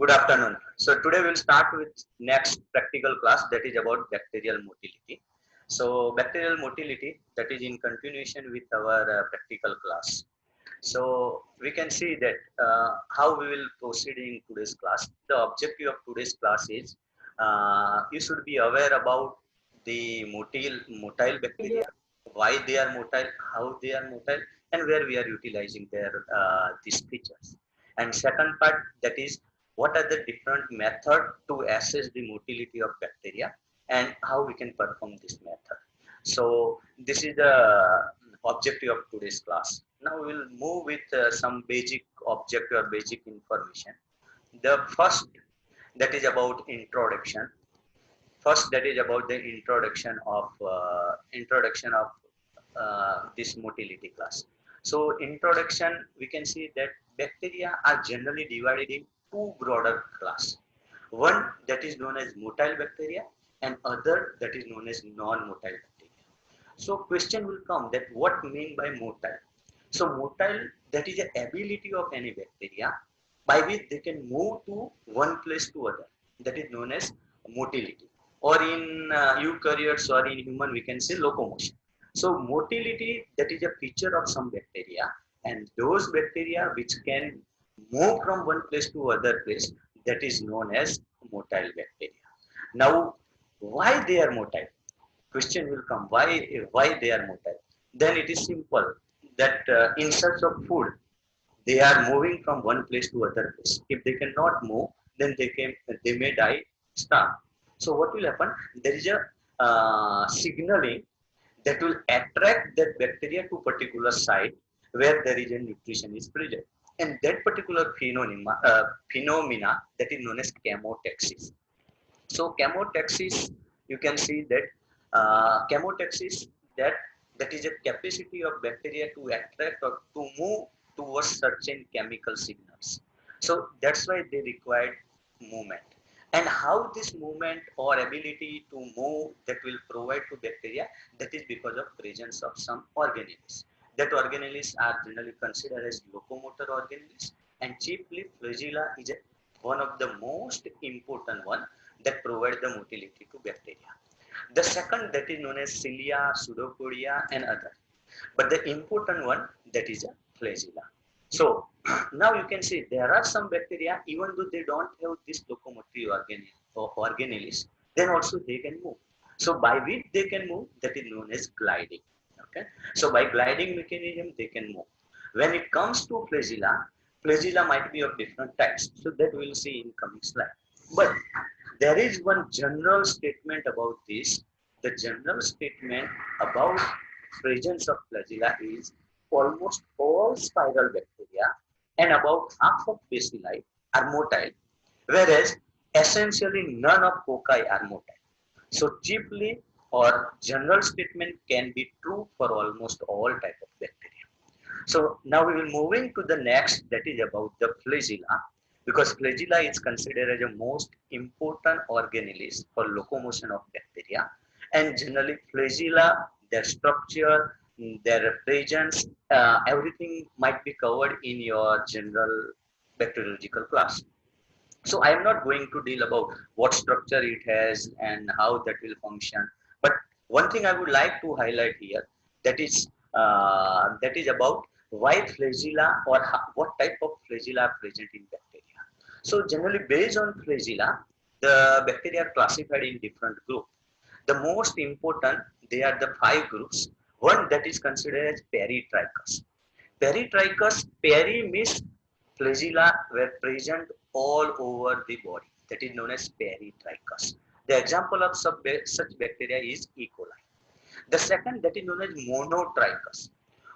Good afternoon. So today we'll start with next practical class that is about bacterial motility. So bacterial motility, that is in continuation with our practical class. So we can see that how we will proceed in today's class. The objective of today's class is you should be aware about the motile bacteria, why they are motile, how they are motile, and where we are utilizing their these features. And second part, that is what are the different method to assess the motility of bacteria and how we can perform this method. So this is the objective of today's class. Now we will move with some basic objective or basic information. The first, that is about introduction. First, that is about the introduction of this motility class. So introduction, we can see that bacteria are generally divided in two broader class. One that is known as motile bacteria and other that is known as non-motile bacteria. So question will come that what mean by motile? So motile, that is the ability of any bacteria by which they can move to one place to other. That is known as motility. Or in eukaryotes or in human, we can say locomotion. So motility, that is a feature of some bacteria, and those bacteria which can move from one place to other place, that is known as motile bacteria. Now, why they are motile? Question will come, why they are motile? Then it is simple that in search of food they are moving from one place to other place. If they cannot move, then they may die starve. So what will happen? There is a signaling that will attract that bacteria to particular site where there is a nutrition is present, and that particular phenomena that is known as chemotaxis. So chemotaxis, you can see that chemotaxis, that that is a capacity of bacteria to attract or to move towards certain chemical signals. So that's why they required movement. And how this movement or ability to move that will provide to bacteria, that is because of presence of some organelles. That organelles are generally considered as locomotor organelles, and chiefly flagella is one of the most important one that provide the motility to bacteria. The second, that is known as cilia, pseudopodia, and other. But the important one, that is a flagella. So now you can see there are some bacteria, even though they don't have this locomotory organelles, then also they can move. So by which they can move, that is known as gliding. Okay. So by gliding mechanism, they can move. When it comes to flagella, flagella might be of different types. So that we'll see in coming slide. But there is one general statement about this. The general statement about presence of flagella is almost all spiral bacteria and about half of bacilli are motile, whereas essentially none of cocci are motile. So chiefly or general statement can be true for almost all type of bacteria. So now we will moving to the next, that is about the flagella, because flagella is considered as the most important organelles for locomotion of bacteria, and generally flagella, their structure, their presence, everything might be covered in your general bacteriological class. So I am not going to deal about what structure it has and how that will function, but one thing I would like to highlight here, that is about why flagella or what type of flagella are present in bacteria. So generally based on flagella, the bacteria are classified in different groups. The most important, they are the five groups. One that is considered as peritrichous. Peritrichous, peri means flagella were present all over the body. That is known as peritrichous. The example of such bacteria is E. coli. The second, that is known as monotrichous.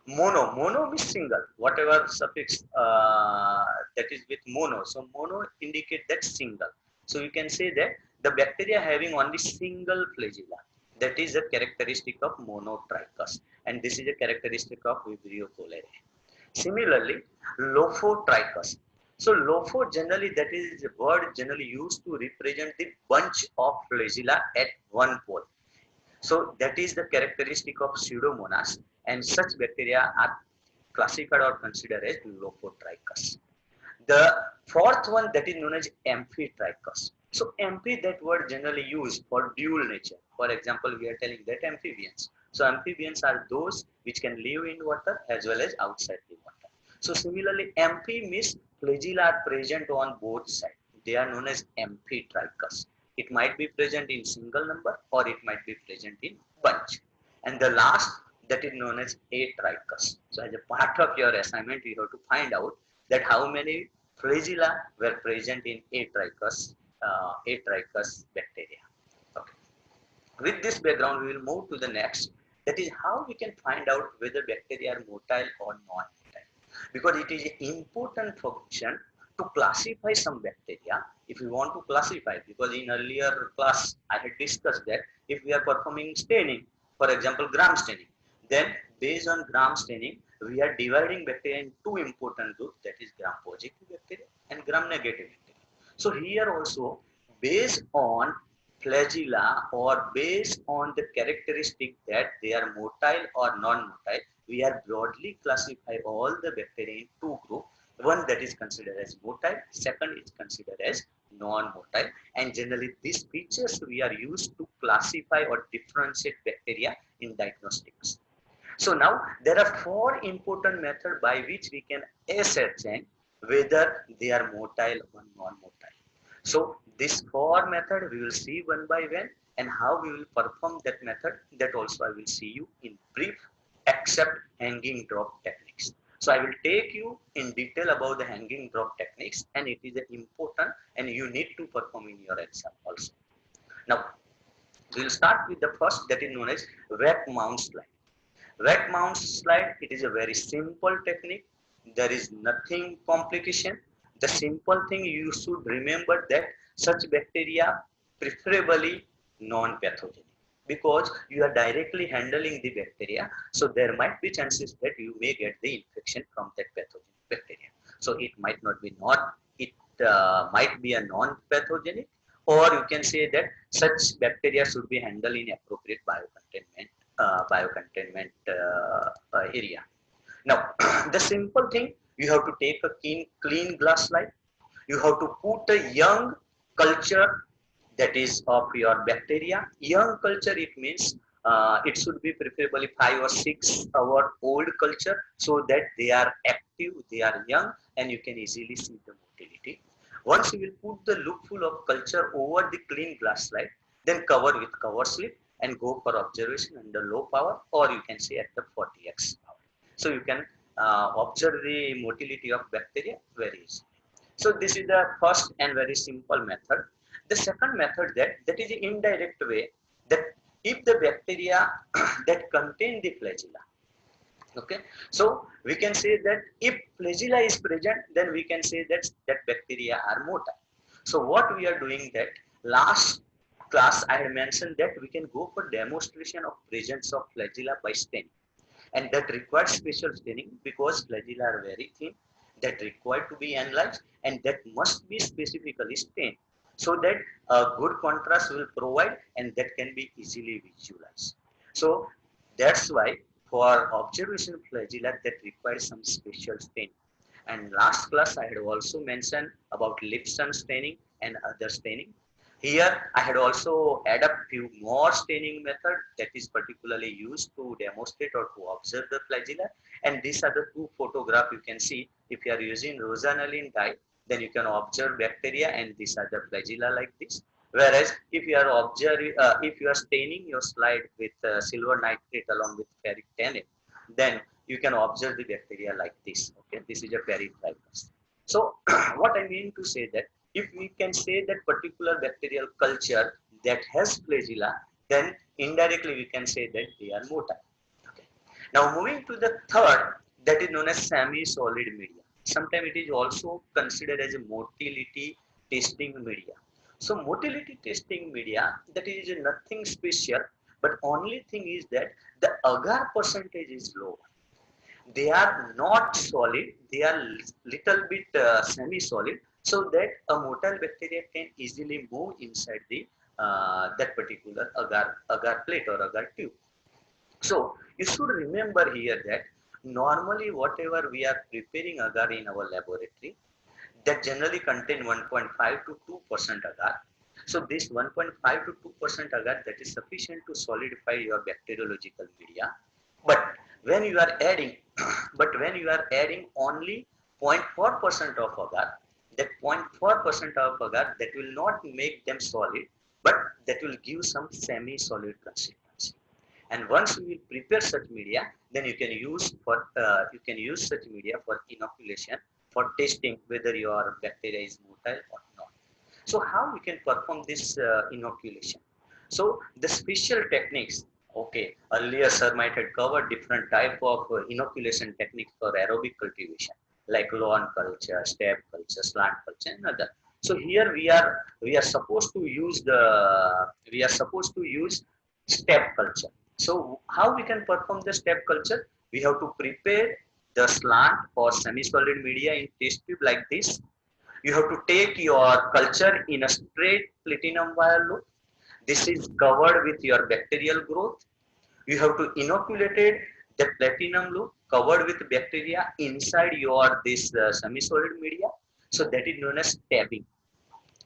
Mono means single. Whatever suffix that is with mono. So mono indicate that single. So you can say that the bacteria having only single flagella. That is a characteristic of monotrichous, and this is a characteristic of Vibrio cholerae. Similarly, lophotrichous. So lopho generally, that is a word generally used to represent the bunch of flagella at one pole. So that is the characteristic of Pseudomonas, and such bacteria are classified or considered as lophotrichous. The fourth one, that is known as amphitrichus. So amphi, that word generally used for dual nature. For example, we are telling that amphibians. So amphibians are those which can live in water as well as outside the water. So similarly, amphi means flagella are present on both sides. They are known as amphitrichus. It might be present in single number or it might be present in bunch. And the last, that is known as atrichus. So as a part of your assignment, you have to find out that how many flagella were present in atrichus bacteria. Okay. With this background, we will move to the next. That is how we can find out whether bacteria are motile or non-motile. Because it is an important function to classify some bacteria. If we want to classify, because in earlier class I had discussed that if we are performing staining, for example gram staining, then based on gram staining, we are dividing bacteria in two important groups, that is gram positive bacteria and gram negative bacteria. So here also, based on flagella or based on the characteristic that they are motile or non-motile, we are broadly classify all the bacteria in two groups. One that is considered as motile, second is considered as non-motile, and generally these features we are used to classify or differentiate bacteria in diagnostics. So now there are four important methods by which we can ascertain whether they are motile or non-motile. So this four method we will see one by one, and how we will perform that method, that also I will see you in brief, except hanging drop techniques. So I will take you in detail about the hanging drop techniques, and it is important and you need to perform in your exam also. Now we will start with the first, that is known as wet mount slide. Wet mount slide, it is a very simple technique. There is nothing complication. The simple thing you should remember that such bacteria preferably non-pathogenic, because you are directly handling the bacteria. So there might be chances that you may get the infection from that pathogenic bacteria. So it might not be not, it might be a non-pathogenic, or you can say that such bacteria should be handled in appropriate biocontainment area. Now, the simple thing, you have to take a clean glass slide. You have to put a young culture, that is of your bacteria. Young culture, it means it should be preferably 5 or 6 hour old culture, so that they are active, they are young, and you can easily see the motility. Once you will put the lookful of culture over the clean glass slide, then cover with cover slip and go for observation under low power, or you can say at the 40x power. So you can observe the motility of bacteria very easily. So this is the first and very simple method. The second method, that is the indirect way, that if the bacteria that contain the flagella, okay, so we can say that if flagella is present, then we can say that that bacteria are motile. So what we are doing, that last class I had mentioned that we can go for demonstration of presence of flagella by staining, and that requires special staining because flagella are very thin, that required to be analyzed, and that must be specifically stained, so that a good contrast will provide and that can be easily visualized. So that's why for observation flagella that requires some special staining. And last class I had also mentioned about Lipson staining and other staining. Here I had also add up few more staining method that is particularly used to demonstrate or to observe the flagella. And these are the two photographs you can see. If you are using rosanolene dye, then you can observe bacteria, and these are the flagella like this. Whereas if you are if you are staining your slide with silver nitrate along with ferric tannin, then you can observe the bacteria like this. Okay, this is a periphragmus. So what I mean to say that if we can say that particular bacterial culture that has flagella, then indirectly we can say that they are motile. Okay. Now moving to the third, that is known as semi-solid media. Sometimes it is also considered as a motility testing media. So motility testing media, that is nothing special, but only thing is that the agar percentage is low. They are not solid, they are little bit semi-solid, so that a motile bacteria can easily move inside the that particular agar plate or agar tube. So you should remember here that normally whatever we are preparing agar in our laboratory, that generally contain 1.5 to 2% agar. So this 1.5 to 2% agar, that is sufficient to solidify your bacteriological media. But when you are adding, but when you are adding only 0.4% of agar, that 0.4% of agar, that will not make them solid, but that will give some semi-solid consistency. And once you will prepare such media, then you can use such media for inoculation, for testing whether your bacteria is motile or not. So how we can perform this inoculation? So the special techniques, okay, earlier sir might have covered different type of inoculation techniques for aerobic cultivation, like lawn culture, step culture, slant culture, and other. So here we are supposed to use step culture. So how we can perform the step culture? We have to prepare the slant or semi-solid media in test tube like this. You have to take your culture in a straight platinum wire loop. This is covered with your bacterial growth. You have to inoculate the platinum loop covered with bacteria inside your this semi-solid media. So that is known as stabbing.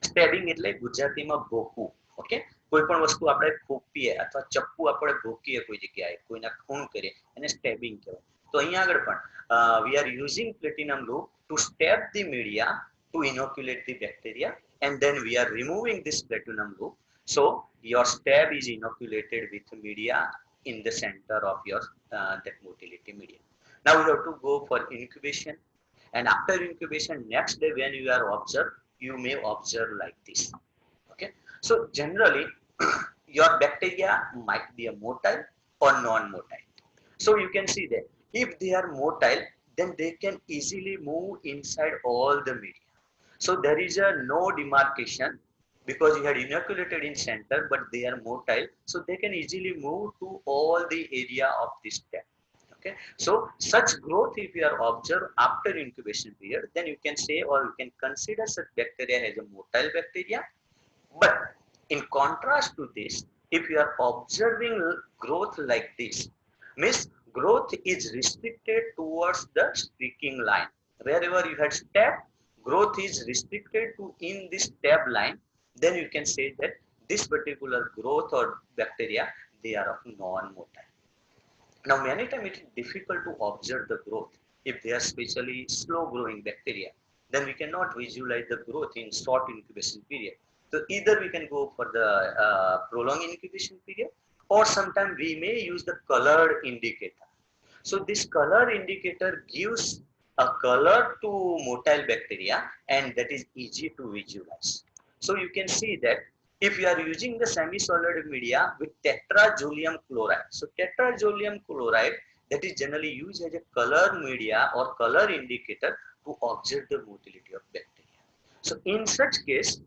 Stabbing એટલે ગુજરાતીમાં ભોકવું. Okay, કોઈ પણ વસ્તુ આપણે ભોકીએ અથવા ચપ્પુ આપણે ભોકીએ કોઈ જગ્યાએ, કોઈના ખૂણ કરીએ, એને સ્ટેબિંગ કહેવાય. તો અહીંયા આગળ પણ we are using platinum loop to stab the media to inoculate the bacteria, and then we are removing this platinum loop. So your stab is inoculated with media in the center of your that motility media. Now you have to go for incubation, and after incubation, next day when you are observed, you may observe like this. Okay, so generally your bacteria might be a motile or non-motile. So you can see that if they are motile, then they can easily move inside all the media. So there is a no demarcation because you had inoculated in center, but they are motile, so they can easily move to all the area of this step. Okay, so such growth if you are observed after incubation period, then you can say or you can consider such bacteria as a motile bacteria. But in contrast to this, if you are observing growth like this, means growth is restricted towards the streaking line. Wherever you had stab, growth is restricted to in this stab line, then you can say that this particular growth or bacteria, they are of non-motile. Now, many times it is difficult to observe the growth. If they are especially slow growing bacteria, then we cannot visualize the growth in short incubation period. So either we can go for the prolonged incubation period, or sometimes we may use the colored indicator. So this color indicator gives a color to motile bacteria, and that is easy to visualize. So you can see that if you are using the semi-solid media with tetrazolium chloride. So tetrazolium chloride, that is generally used as a color media or color indicator to observe the motility of bacteria. So in such case,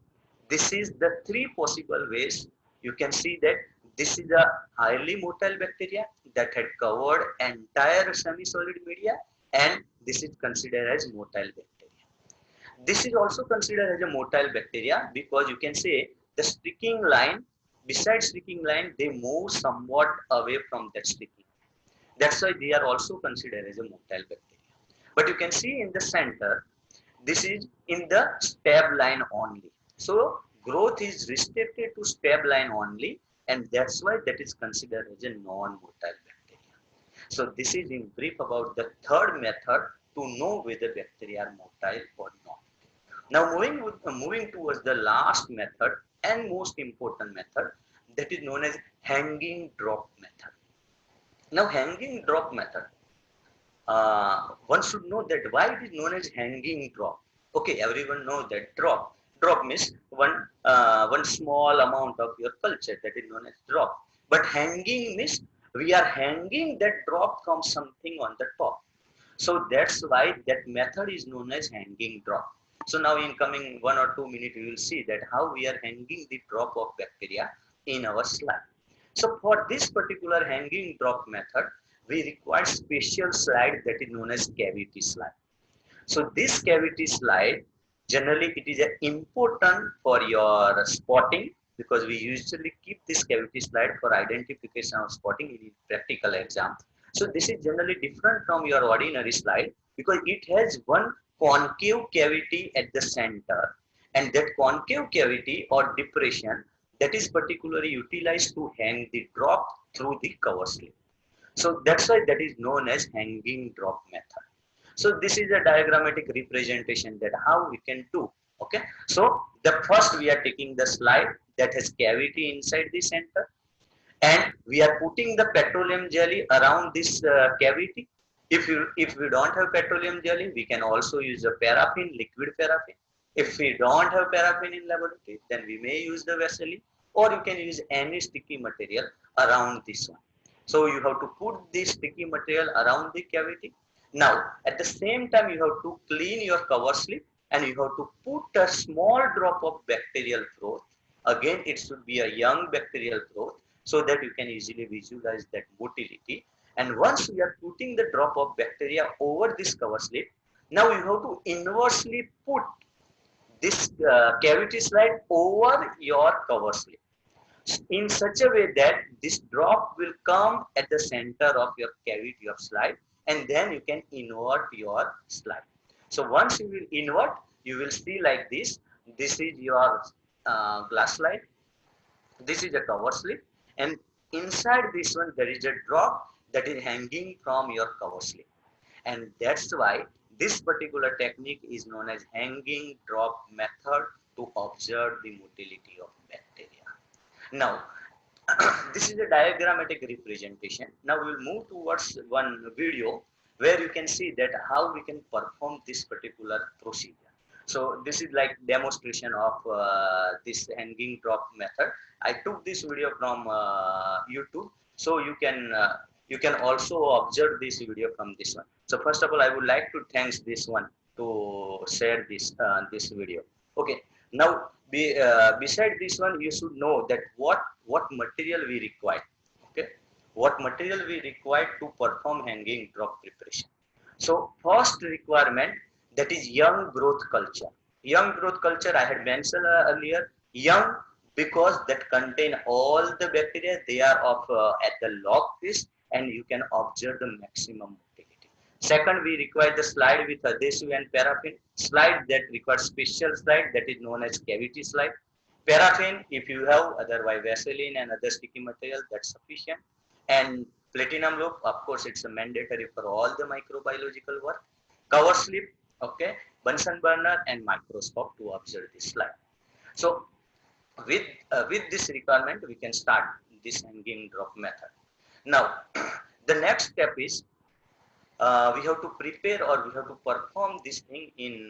this is the three possible ways. You can see that this is a highly motile bacteria that had covered entire semi-solid media, and this is considered as motile bacteria. This is also considered as a motile bacteria because you can say the streaking line, besides streaking line, they move somewhat away from that streaking. That's why they are also considered as a motile bacteria. But you can see in the center, this is in the stab line only. So growth is restricted to stab line only, and that's why that is considered as a non-motile bacteria. So this is in brief about the third method to know whether bacteria are motile or not. Now moving towards the last method and most important method, that is known as hanging drop method. Now hanging drop method, one should know that why it is known as hanging drop. Okay, everyone knows that drop. Drop means one small amount of your culture, that is known as drop. But hanging means we are hanging that drop from something on the top. So that's why that method is known as hanging drop. So now in coming 1 or 2 minutes, you will see that how we are hanging the drop of bacteria in our slide. So for this particular hanging drop method, we require special slide that is known as cavity slide. So this cavity slide, generally it is important for your spotting because we usually keep this cavity slide for identification of spotting in practical exam. So this is generally different from your ordinary slide because it has one concave cavity at the center, and that concave cavity or depression that is particularly utilized to hang the drop through the cover slip. So that's why that is known as hanging drop method. So this is a diagrammatic representation that how we can do. Okay. So the first we are taking the slide that has cavity inside the center, and we are putting the petroleum jelly around this cavity. If we don't have petroleum jelly, we can also use a paraffin, liquid paraffin. If we don't have paraffin in laboratory, then we may use the Vaseline, or you can use any sticky material around this one. So you have to put this sticky material around the cavity. Now, at the same time, you have to clean your cover slip, and you have to put a small drop of bacterial growth. Again, it should be a young bacterial growth so that you can easily visualize that motility. And once we are putting the drop of bacteria over this cover slip, now you have to inversely put this cavity slide over your cover slip in such a way that this drop will come at the center of your cavity of slide, and then you can invert your slide. So once you will invert, you will see like this. This is your glass slide. This is a cover slip, and inside this one there is a drop that is hanging from your cover slip, and that's why this particular technique is known as hanging drop method to observe the motility of bacteria. Now, this is a diagrammatic representation. Now we will move towards one video where you can see that how we can perform this particular procedure. So this is like demonstration of this hanging drop method. I took this video from YouTube, so you can also observe this video from this one. So first of all, I would like to thanks this one to share this video. Okay. Now, beside this one, you should know that what material we require. Okay, what material we require to perform hanging drop preparation. So first requirement, that is young growth culture. Young growth culture I had mentioned earlier. Young because that contain all the bacteria. They are of at the log phase, and you can observe the maximum motility. Second, we require the slide with adhesive and paraffin. Slide that requires special slide that is known as cavity slide. Paraffin, if you have, otherwise Vaseline and other sticky material, that's sufficient. And platinum loop, of course, it's a mandatory for all the microbiological work. Cover slip, okay, Bunsen burner and microscope to observe this slide. So with this requirement, we can start this hanging drop method. Now, the next step is we have to prepare or we have to perform this thing in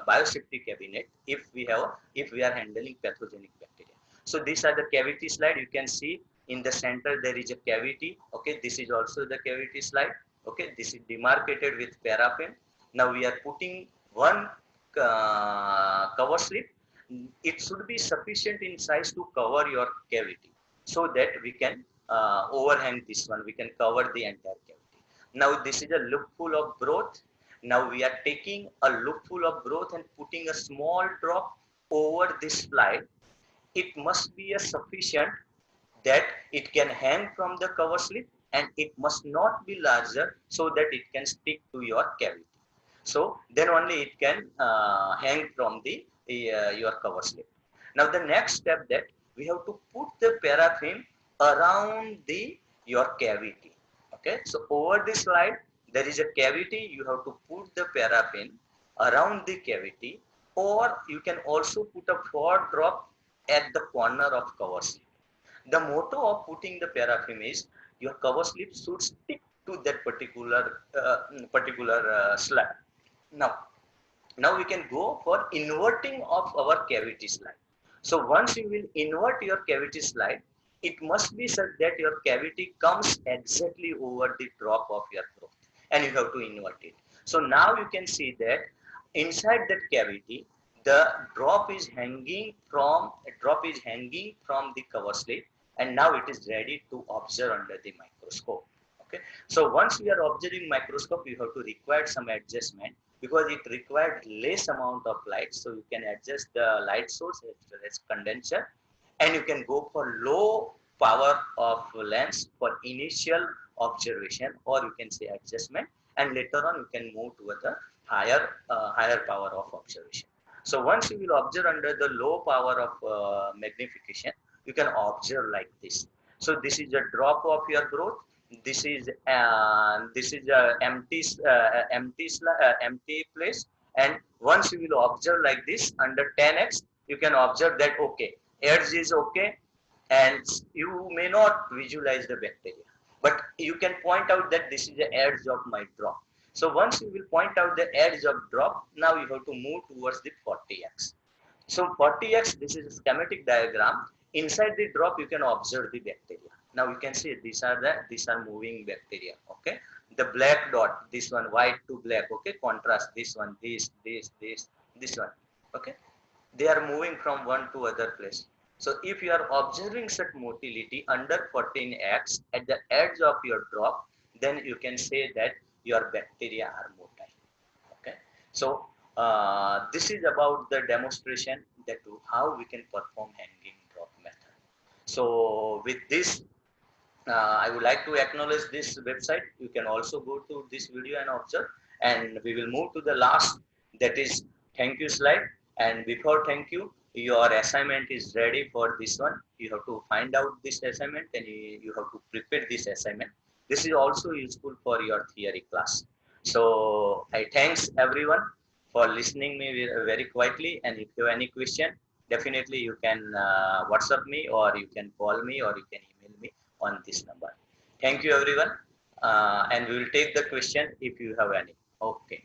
biosafety cabinet if we are handling pathogenic bacteria. So these are the cavity slide. You can see in the center there is a cavity. Okay, this is also the cavity slide. Okay, this is demarcated with paraffin. Now we are putting one cover slip. It should be sufficient in size to cover your cavity so that we can overhang this one. We can cover the entire cavity. Now this is a loopful of growth. Now we are taking a loopful of growth and putting a small drop over this slide. It must be a sufficient that it can hang from the cover slip, and it must not be larger so that it can stick to your cavity. So then only it can hang from the your cover slip. Now the next step that we have to put the paraffin around the your cavity. Okay, so over this slide there is a cavity. You have to put the paraffin around the cavity, or you can also put a 4 drop at the corner of cover slip. The motto of putting the paraffin is your cover slip should stick to that particular slide. Now, now we can go for inverting of our cavity slide. So once you will invert your cavity slide, it must be such that your cavity comes exactly over the drop of your growth, and you have to invert it. So now you can see that inside that cavity, the drop is hanging from the cover slip, and now it is ready to observe under the microscope. Okay. So once we are observing microscope, you have to require some adjustment because it required less amount of light. So you can adjust the light source as condenser, and you can go for low power of lens for initial observation, or you can say adjustment, and later on you can move to the higher power of observation. So once you will observe under the low power of magnification, you can observe like this. So this is a drop of your growth. This is a empty place. And once you will observe like this under 10x, you can observe that okay, edge is okay, and you may not visualize the bacteria, but you can point out that this is the edge of my drop. So once you will point out the edge of drop, now you have to move towards the 40x. So 40x, this is a schematic diagram. Inside the drop, you can observe the bacteria. Now you can see these are moving bacteria. Okay, the black dot, this one white to black. Okay, contrast this one, this one. Okay, they are moving from one to other place. So if you are observing such motility under 14x at the edge of your drop, then you can say that your bacteria are motile. Okay, so this is about the demonstration that how we can perform hanging drop method. So with this, I would like to acknowledge this website. You can also go to this video and observe. And we will move to the last, that is thank you slide. And before thank you, your assignment is ready for this one. You have to find out this assignment and you have to prepare this assignment. This is also useful for your theory class. So I thanks everyone for listening me very quietly. And if you have any question, definitely you can WhatsApp me, or you can call me, or you can email me on this number. Thank you everyone, and we will take the question if you have any. Okay.